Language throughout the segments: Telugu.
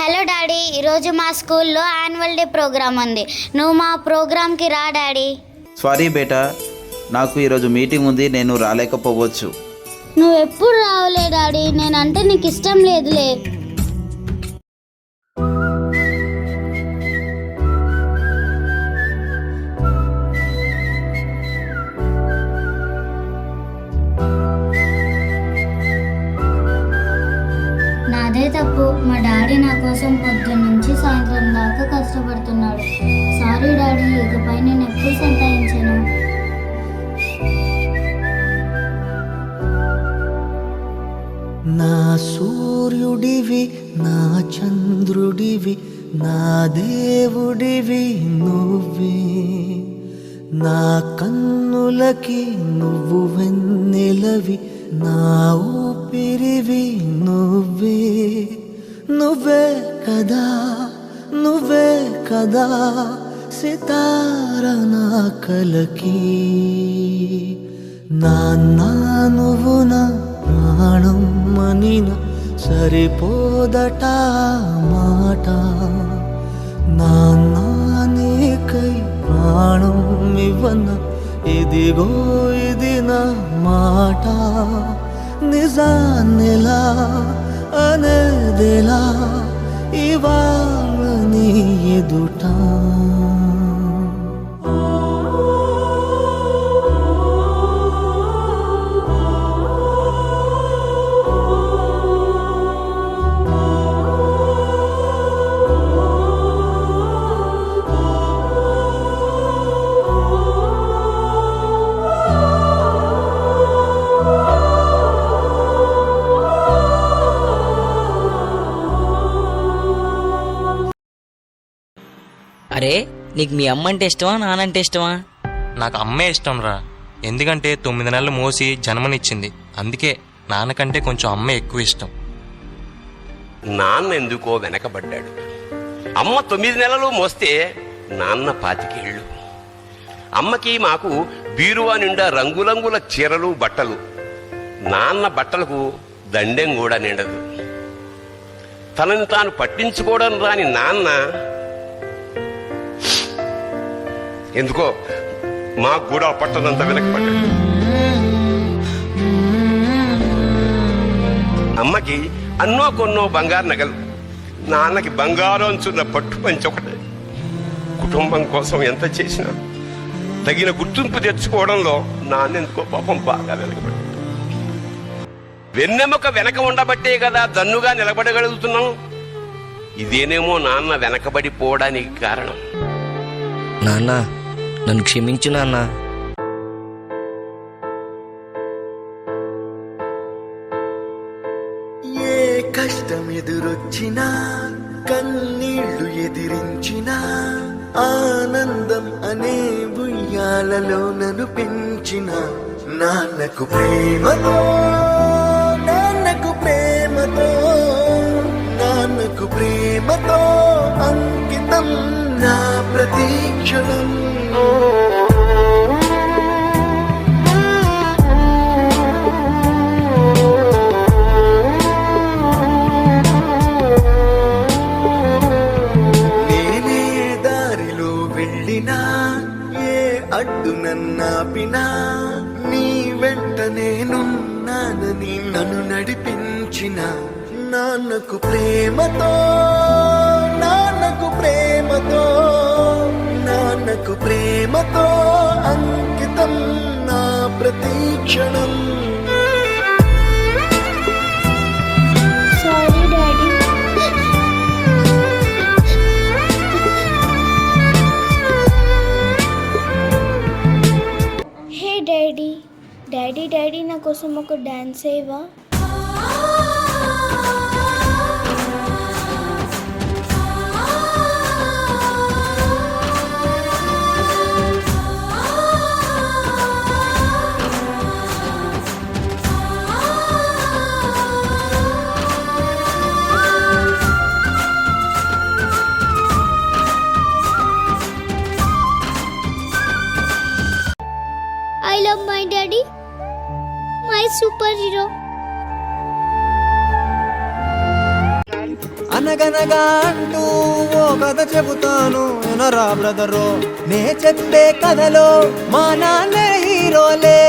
హలో డాడీ, ఈరోజు మా స్కూల్లో యాన్యువల్ డే ప్రోగ్రామ్ ఉంది. నువ్వు మా ప్రోగ్రామ్కి రా డాడీ. సారీ బేటా, నాకు ఈరోజు మీటింగ్ ఉంది, నేను రాలేకపోవచ్చు. నువ్వు ఎప్పుడు రావులే డాడీ, నేనంటే నీకు ఇష్టం లేదులే. నాదే తప్పు. మా డాడీ నా కోసం పొద్దున్న నుంచి సాయంత్రం దాకా కష్టపడుతున్నాడు. సారీ డాడీ, ఇకపై నేను ఎప్పుడు సంతాయించను. నా సూర్యుడివి, నా చంద్రుడివి, నా దేవుడివి నువ్వే. నా కన్నులకి నువ్వు వెన్నెలవి, నా ఊపిరివి నువ్వే. నువ్వే కదా, నువ్వే కదా సితార నా కలకి. నాన్న నువ్వు నా ప్రాణం మనిన సరిపోదట మాట. నాన్న నీకై ప్రాణం ఇవ్వన, ఇదిగో ఇది నా మాట. నిజాన్నిలా అనేదిలా ఇవాళ నీ ఎదుట. అరే, నీకు మీ అమ్మ అంటే ఇష్టమా, నానంటే ఇష్టమా? నాకు అమ్మే ఇష్టం రా. ఎందుకంటే 9 నెలలు మోసి జన్మనిచ్చింది. అందుకే నాన్నకంటే కొంచెం అమ్మే ఎక్కువ ఇష్టం. నాన్న ఎందుకో వెనకబడ్డాడు. అమ్మ 9 నెలలు మోస్తే నాన్న 25 ఏళ్ళు. అమ్మకి మాకు బీరువా నిండా రంగురంగుల చీరలు బట్టలు. నాన్న బట్టలకు దండెం కూడా నిండదు. తనని తాను పట్టించుకోవడం రాని నాన్న ఎందుకో మాకు కూడా పట్టదంతా వెనకబడ్డాడు. అమ్మకి అన్నో కొన్నో బంగారు నగలు, నాన్నకి బంగారం చున్న పట్టు పంచి ఒకటే. కుటుంబం కోసం ఎంత చేసినా తగిన గుర్తింపు తెచ్చుకోవడంలో నాన్నెందుకో పాపం బాగా వెనకబడ్డాడు. వెన్నెముక వెనక ఉండబట్టే కదా దన్నుగా నిలబడగలుగుతున్నాం. ఇదేనేమో నాన్న వెనకబడిపోవడానికి కారణం. నాన్న, నన్ను క్షమించు నాన్న. ఏ కష్టం ఎదురొచ్చినా, కన్నీళ్లు ఎదిరించినా, ఆనందం అనే ఉయ్యాలలో నన్ను పెంచిన నాన్నకు ప్రేమతో, నాన్నకు ప్రేమతో, నాన్నకు ప్రేమతో అంకితం నా ప్రతీక్షణం. నేనే దారిలో వెళ్ళినా, ఏ అడ్డు నన్నాపినా, నీ వెంట నేనున్నానని నన్ను నడిపించిన నాన్నకు ప్రేమతో, నాన్నకు ప్రేమతో, నాన్నకు ప్రేమతో అంకితం నా ప్రతీక్షణం. Sorry daddy. Hey daddy, daddy daddy నా కోసం ఒక డాన్స్ వేయవా? I love my daddy, my superhero. అనగనగా అంటూ ఓ కథ చెబుతాను వినరా బ్రదరు. నే చెప్పే కథలో మా నాన్నే హీరోలే.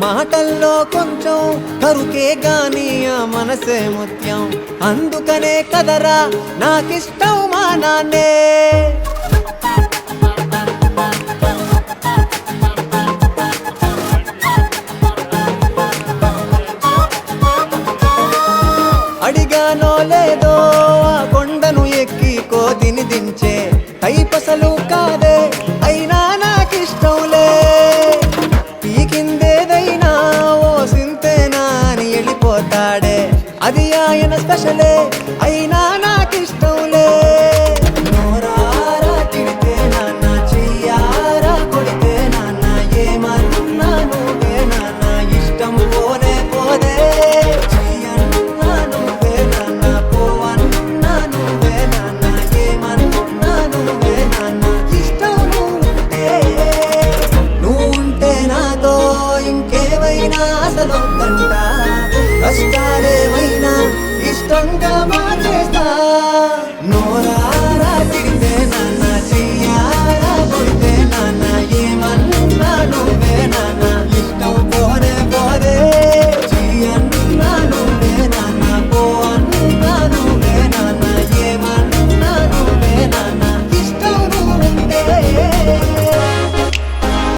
మాటల్లో కొంచెం కరుకే గాని ఆ మనసే ముత్యం. అందుకనే కదరా నాకిష్టం మా నాన్నే. అడిగానో లేదో ఆ కొండను ఎక్కి కోతిని దించే కైపసలు కాదే అయినా నాకిష్టంలే. పీకిందేదైనా ఓ సింతేనా అని వెళ్ళిపోతాడే, అది ఆయన స్పెషలే అయినా నాకిష్టంలే.